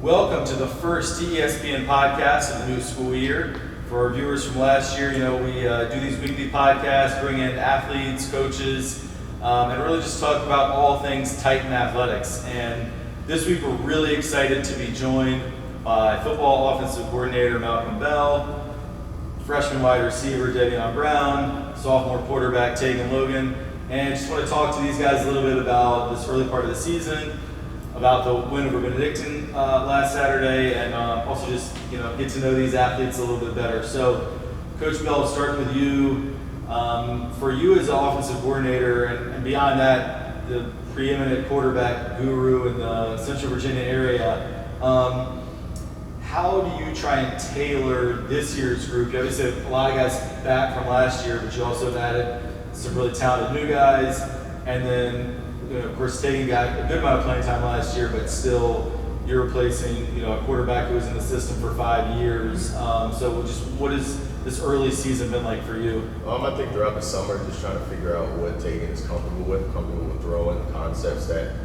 Welcome to the first TESPN podcast of the new school year. For our viewers from last year, we do these weekly podcasts, bring in athletes, coaches, and really just talk about all things Titan athletics. And this week we're really excited to be joined by football offensive coordinator Malcolm Bell, freshman wide receiver Davion Brown, sophomore quarterback Taegan Logan, and just want to talk to these guys a little bit about this early part of the season, about the win over Benedictine last Saturday, and also just get to know these athletes a little bit better. So, Coach Bell, starting with you, for you as an offensive coordinator, and beyond that, the preeminent quarterback guru in the Central Virginia area, how do you try and tailor this year's group? You obviously have a lot of guys back from last year, but you also have added some really talented new guys, and then of course, Taegan got a good amount of playing time last year, but still, you're replacing a quarterback who was in the system for 5 years. So, just what has this early season been like for you? I think throughout the summer, just trying to figure out what Taegan is comfortable with throwing, concepts that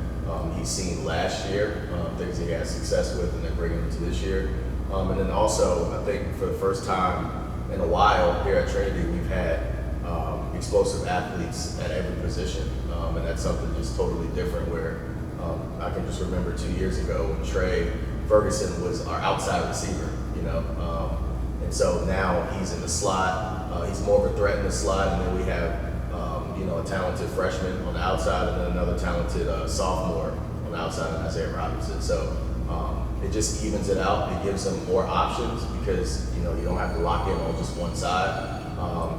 he's seen last year, things he had success with, and then bringing them to this year. And then also, I think for the first time in a while here at Trinity, we've had explosive athletes at every position, and that's something just totally different where I can just remember 2 years ago when Trey Ferguson was our outside receiver, and so now he's in the slot, he's more of a threat in the slot, and then we have a talented freshman on the outside and then another talented sophomore on the outside in Isaiah Robinson. So it just evens it out. It gives him more options because you don't have to lock in on just one side.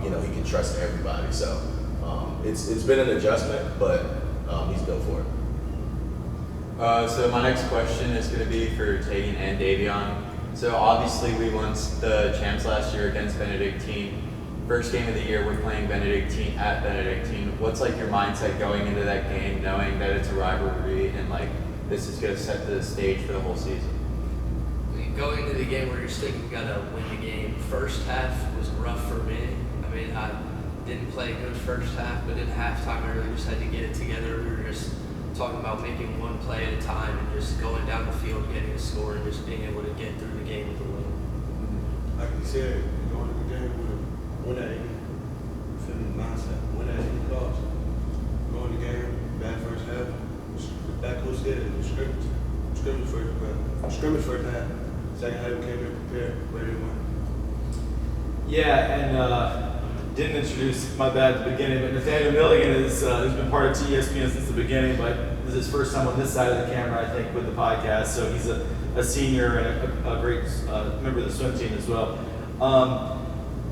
He can trust everybody. So it's been an adjustment, but he's built for it. So my next question is going to be for Taegan and Davion. So obviously we won the champs last year against Benedictine. First game of the year, we're playing Benedictine at Benedictine. What's your mindset going into that game, knowing that it's a rivalry and this is going to set the stage for the whole season? Going into the game where you're thinking you gotta win the game, first half was rough for me. I didn't play a good first half, but in halftime I really just had to get it together. We were just talking about making one play at a time and just going down the field, getting a score, and just being able to get through the game with a win. Like you said, going to the game with a win at any feeling mindset, win at any cost. Going to the game, bad first half, back close to it, scrimmage first half. Second half we came in prepared, ready to win. Yeah, and didn't introduce my bad at the beginning, but Nathaniel Milligan has been part of TESPN since the beginning, but this is his first time on this side of the camera, I think, with the podcast. So he's a senior and a great member of the swim team as well.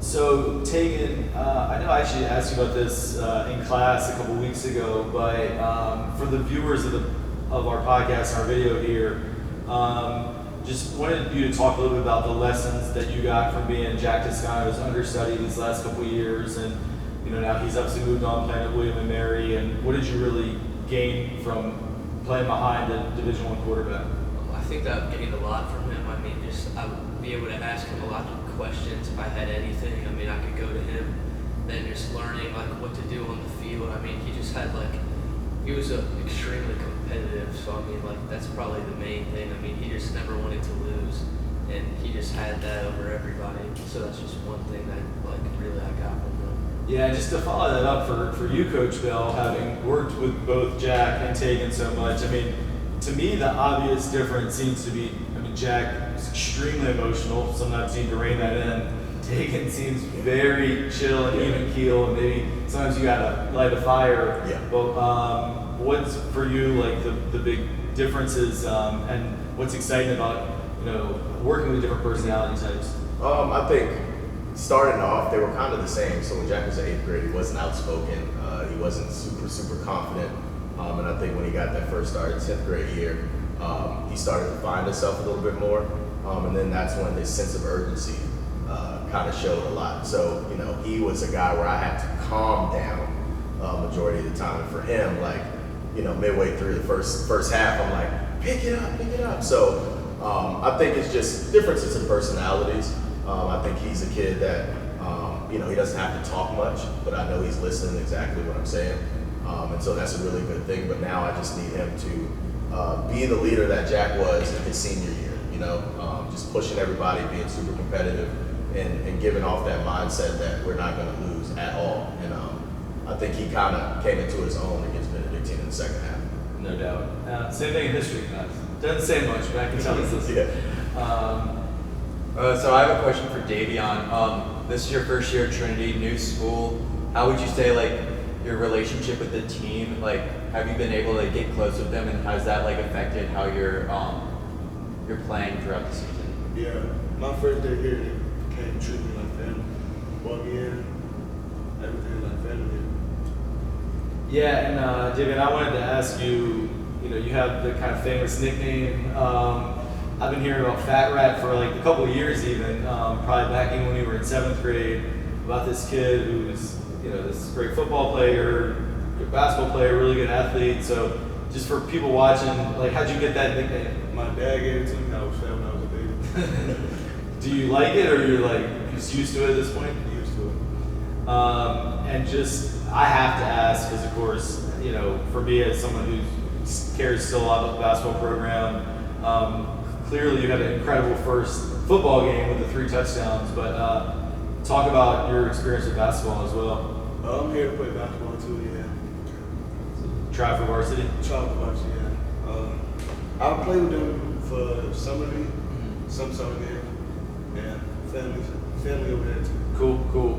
So Taegan, I know I actually asked you about this in class a couple weeks ago, but for the viewers of our podcast and our video here, just wanted you to talk a little bit about the lessons that you got from being Jack Toscano's understudy these last couple of years, and now he's obviously moved on playing at William and Mary. And what did you really gain from playing behind a Division I quarterback? I think that I've gained a lot from him. I would be able to ask him a lot of questions if I had anything. I could go to him, then just learning what to do on the field. He just had he was extremely competitive, so that's probably the main thing. He just never wanted to lose, and he just had that over everybody. So that's just one thing that really I got from him. Yeah, just to follow that up for you, Coach Bell, having worked with both Jack and Taegan so much. To me, the obvious difference seems to be, Jack is extremely emotional. Sometimes you need to rein that in. Taegan seems very chill and even keel, and maybe sometimes you gotta light a fire. Yeah. But what's for you the big differences, and what's exciting about working with different personality types? I think starting off, they were kind of the same. So when Jack was in 8th grade, he wasn't outspoken. He wasn't super confident. And I think when he got that first start in 10th grade year, he started to find himself a little bit more. And then that's when his sense of urgency kind of showed a lot. So, he was a guy where I had to calm down majority of the time. And for him, midway through the first half, I'm like, pick it up. So I think it's just differences in personalities. I think he's a kid that, he doesn't have to talk much, but I know he's listening exactly what I'm saying. And so that's a really good thing. But now I just need him to be the leader that Jack was in his senior year. just pushing everybody, being super competitive, and giving off that mindset that we're not going to lose at all. And I think he kind of came into his own against Benedictine in the second half. No doubt. Same thing in history class. Doesn't say much, but I can tell this. So I have a question for Davion. This is your first year at Trinity, new school. How would you say like your relationship with the team? Like, have you been able to get close with them, and has that like affected how you're playing throughout the season? Yeah, my first day here, they came to treat me like family. Brought me in, everything like family. Yeah, and Davion, I wanted to ask you, you have the kind of famous nickname. I've been hearing about Fat Rat for like a couple of years even, probably back in when we were in 7th grade, about this kid who's, this great football player, good basketball player, really good athlete. So just for people watching, like, how'd you get that nickname? My dad gave it to me. I was fat when I was a baby. Do you like it, or you're like just used to it at this point? Used to it. And just, I have to ask, because of course, for me as someone who cares still a lot about the basketball program, clearly you had an incredible first football game with the 3 touchdowns, but talk about your experience with basketball as well. I'm here to play basketball too, yeah. Try for varsity? Try for varsity, yeah. I'll play with them for summer league, some summer games, and family over there too. Cool.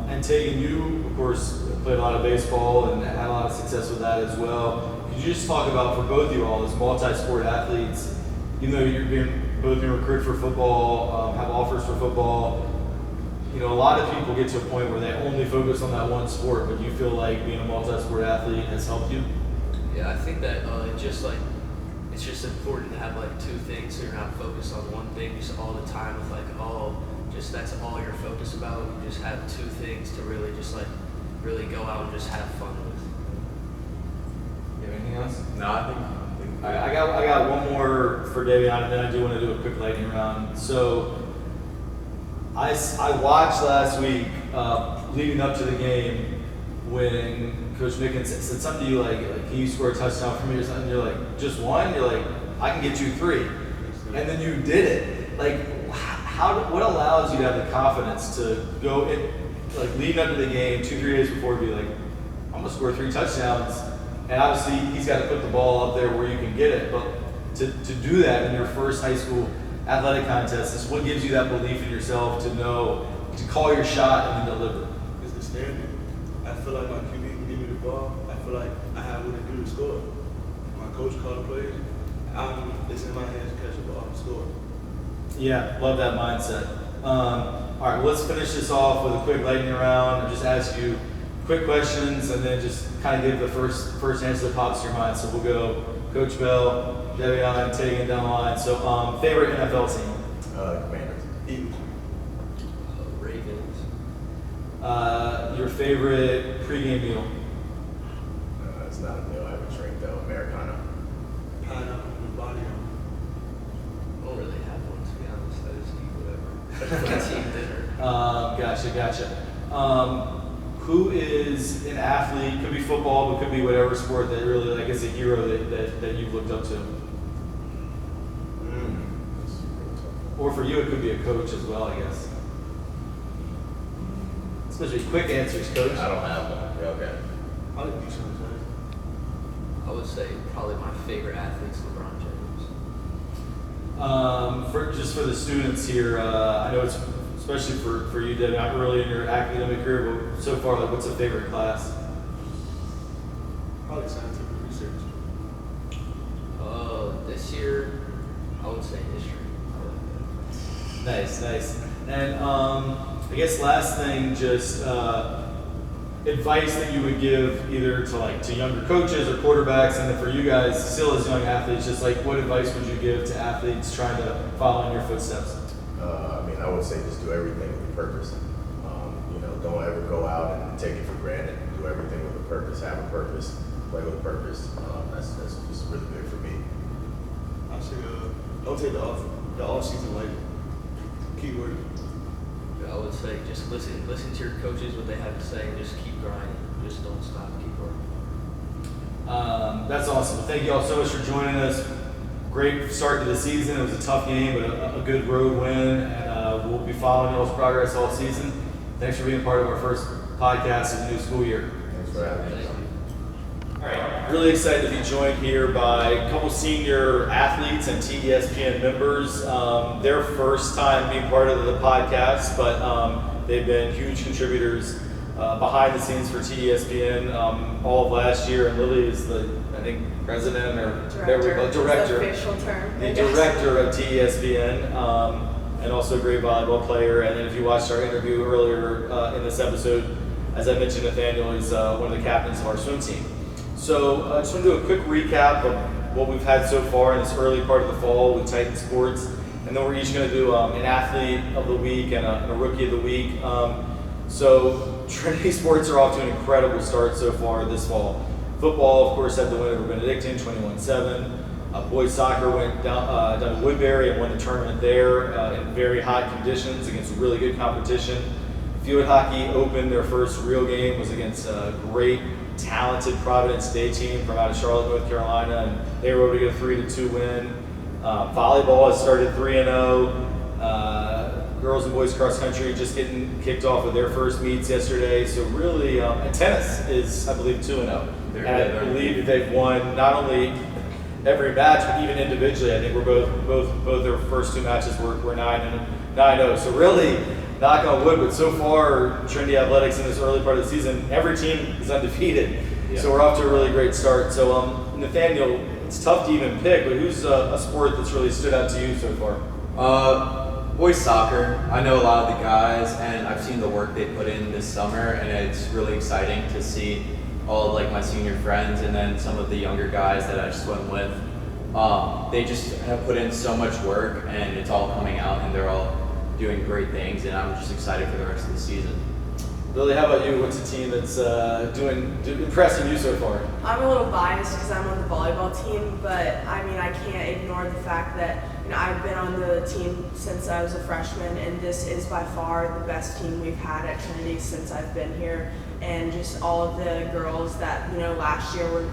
And Taegan, you, of course, played a lot of baseball and had a lot of success with that as well. Could you just talk about, for both of you all, as multi-sport athletes, even though you're both being recruited for football, have offers for football, a lot of people get to a point where they only focus on that one sport, but you feel like being a multi-sport athlete has helped you? Yeah, I think that it's just important to have like 2 things, so you're not focused on one thing just all the time with that's all you're focused about. You just have 2 things to really really go out and just have fun with. You have anything else? No, I think. All right, I got one more for Davion, and then I do want to do a quick lightning round. So I watched last week, leading up to the game, when Coach Mickens said something to you like, can you score a touchdown for me or something? You're like, just one? You're like, I can get you 3. And then you did it. Like, what allows you to have the confidence to go in, like leading up to the game 2-3 days before, be like, I'm gonna score 3 touchdowns, and obviously he's got to put the ball up there where you can get it. But to do that in your first high school athletic contest is what gives you that belief in yourself to know to call your shot and then deliver. It's the standard. I feel like my QB can give me the ball. I feel like I have what to do to score. My coach called the plays. It's in my hands to catch the ball and score. Yeah, love that mindset. All right, let's finish this off with a quick lightning round and just ask you quick questions, and then just kind of give the first answer that pops to your mind. So we'll go Coach Bell, Davion, Taegan down the line. So favorite NFL team? Commanders. Eagles. Ravens. Your favorite pregame meal? It's not a meal. I have a drink though. Americano. Pineapple with body on. I don't really have one, to be honest. I just eat whatever. That's eat dinner. Gotcha. Who is an athlete, could be football, but could be whatever sport that really like is a hero that you've looked up to? Or for you, it could be a coach as well, I guess. Especially quick answers, coach. I don't have one. Yeah, okay. I like these sometimes. I would say probably my favorite athlete's LeBron James. For the students here, I know it's especially for you, Debbie, not early in your academic career, but so far, like, what's a favorite class? Probably scientific research. This year, I would say history. I like that. Nice. And I guess last thing, just advice that you would give either to younger coaches or quarterbacks, and then for you guys still as young athletes, just like what advice would you give to athletes trying to follow in your footsteps? I would say just do everything with a purpose. Don't ever go out and take it for granted. Do everything with a purpose. Have a purpose. Play with a purpose. That's just really big for me. I say don't take the off season lightly. Keep working. I would say just listen to your coaches, what they have to say, and just keep grinding. Just don't stop, keep working. That's awesome. Thank you all so much for joining us. great start to the season. It was a tough game, but a good road win, and we'll be following y'all's progress all season. Thanks for being part of our first podcast of the new school year. Thanks for having me. All right, really excited to be joined here by a couple senior athletes and TESPN members. Their first time being part of the podcast, but they've been huge contributors behind the scenes for TESPN all of last year. And Lily is the, I think, president or director. The official term. The director of TESPN, and also a great volleyball player. And then if you watched our interview earlier in this episode, as I mentioned, Nathaniel is one of the captains of our swim team. So I just want to do a quick recap of what we've had so far in this early part of the fall with Titan Sports. And then we're each going to do an athlete of the week and a rookie of the week. So Trinity Sports are off to an incredible start so far this fall. Football, of course, had the win over Benedictine, 21-7. Boys soccer went down to Woodbury and won the tournament there in very hot conditions against really good competition. Field hockey opened their first real game, was against a great, talented Providence Day team from out of Charlotte, North Carolina, and they were able to get a 3-2 win. Volleyball has started 3-0. Girls and boys cross country just getting kicked off with their first meets yesterday. So really, and tennis is, I believe, 2-0. And I believe they've won not only every match, but even individually. I think we're both their first two matches were 9-0. So really, knock on wood, but so far, Trinity Athletics in this early part of the season, every team is undefeated. Yeah. So we're off to a really great start. So Nathaniel, it's tough to even pick, but who's a sport that's really stood out to you so far? Boys soccer. I know a lot of the guys, and I've seen the work they put in this summer, and it's really exciting to see all of like my senior friends and then some of the younger guys that I swim with. They just have put in so much work, and it's all coming out, and they're all doing great things, and I'm just excited for the rest of the season. Lily, how about you? What's a team that's impressing you so far? I'm a little biased because I'm on the volleyball team, but I mean, I can't ignore the fact that I've been on the team since I was a freshman, and this is by far the best team we've had at Trinity since I've been here. And just all of the girls that last year were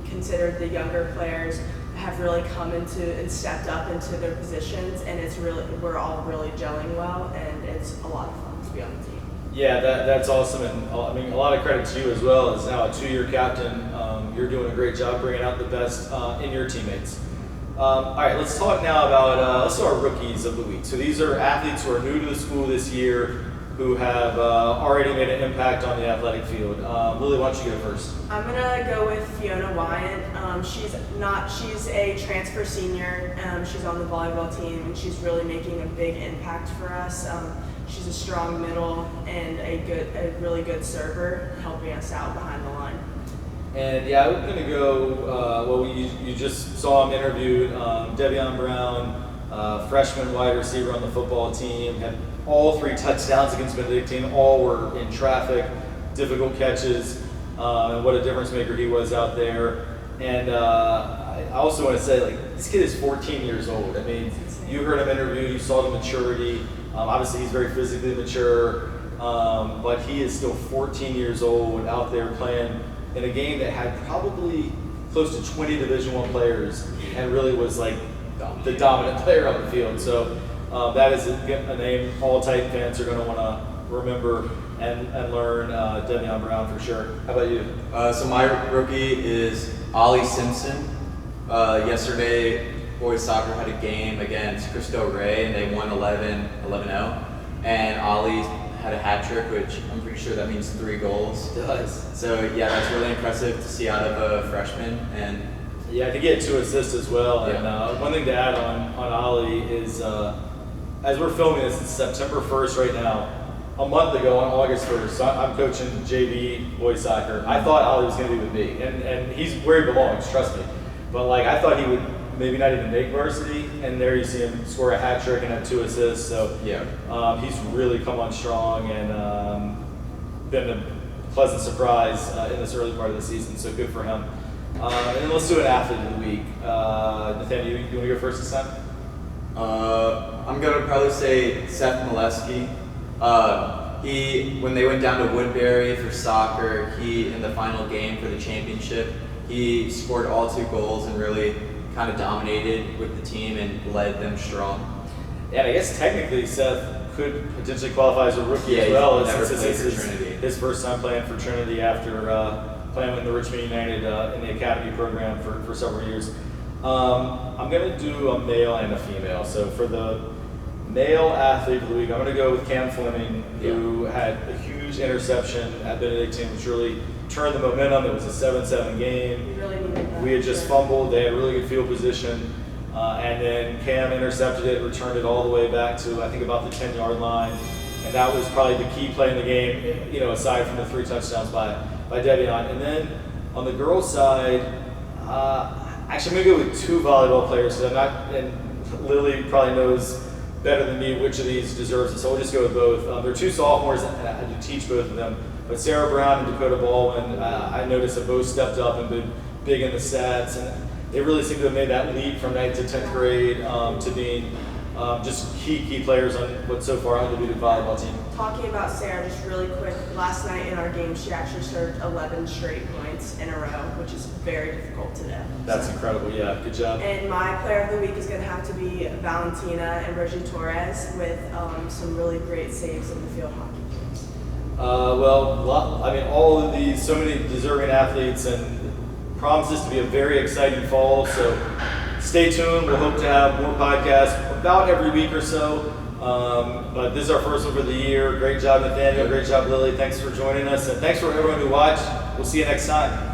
considered the younger players have really come into and stepped up into their positions, and we're all really gelling well, and it's a lot of fun to be on the team. Yeah, that's awesome, and I mean a lot of credit to you as well. As now a 2-year captain, you're doing a great job bringing out the best in your teammates. All right, let's talk now about let's do our rookies of the week. So these are athletes who are new to the school this year, who have already made an impact on the athletic field. Lily, why don't you go first? I'm gonna go with Fiona Wyant. She's a transfer senior. She's on the volleyball team, and she's really making a big impact for us. She's a strong middle and a really good server, helping us out behind the line. And yeah, I'm gonna go. You just saw him interviewed. Davion Brown, freshman wide receiver on the football team, had all 3 touchdowns against Benedictine. All were in traffic, difficult catches, and what a difference maker he was out there. And I also want to say, this kid is 14 years old. I mean, you heard him interviewed, you saw the maturity. Obviously, he's very physically mature, but he is still 14 years old out there playing in a game that had probably close to 20 Division I players, and really was like the dominant player on the field. So that is a name all Titan fans are going to want to remember and learn. Davion Brown for sure. How about you? So my rookie is Ollie Simpson. Yesterday, boys soccer had a game against Cristo Rey, and they won 11-0. And Ollie had a hat trick, which I'm pretty sure that means 3 goals. It does. So yeah, that's really impressive to see out of a freshman. And yeah, I think he had 2 assists as well. Yeah. And one thing to add on Ollie is, as we're filming this, it's September 1st right now. A month ago, on August 1st, I'm coaching JV boys soccer. I thought Ollie was going to be with me, and he's where he belongs, trust me. But I thought he would maybe not even make varsity, and there you see him score a hat trick and have 2 assists. So yeah, he's really come on strong and been a pleasant surprise in this early part of the season. So good for him. And then let's do an athlete of the week. Nathaniel, you want to go first this time? I'm gonna probably say Seth Molesky. When they went down to Woodbury for soccer, in the final game for the championship, he scored all 2 goals and really kind of dominated with the team and led them strong. And I guess technically Seth could potentially qualify as a rookie Yeah, as well. he's never Since played this for is Trinity. his first time playing for Trinity after playing with the Richmond United in the academy program for several years. I'm going to do a male and a female. So for the male athlete of the week, I'm going to go with Cam Fleming, who had a huge interception at Benedictine, which really turned the momentum. It was a 7-7 game. We really needed that. We had just fumbled. They had really good field position. And then Cam intercepted it, returned it all the way back to, I think, about the 10-yard line. And that was probably the key play in the game, you know, aside from the 3 touchdowns by Davion. And then on the girls' side, actually, I'm going to go with 2 volleyball players. So I'm not, and Lily probably knows better than me which of these deserves it. So we'll just go with both. They're 2 sophomores, and I do teach both of them. But Sarah Brown and Dakota Baldwin, I noticed have both stepped up and been big in the stats. And they really seem to have made that leap from 9th to 10th grade to being just key players on what's so far undefeated volleyball team. Talking about Sarah, just really quick, last night in our game, she actually served 11 straight points in a row, which is very difficult to do. That's incredible. Yeah, good job. And my player of the week is going to have to be Valentina and Reggie Torres with some really great saves in the field hockey games. All of these, so many deserving athletes, and promises to be a very exciting fall. So stay tuned. We'll hope to have more podcasts about every week or so. But this is our first one for the year. Great job, Nathaniel. Great job, Lily. Thanks for joining us. And thanks for everyone who watched. We'll see you next time.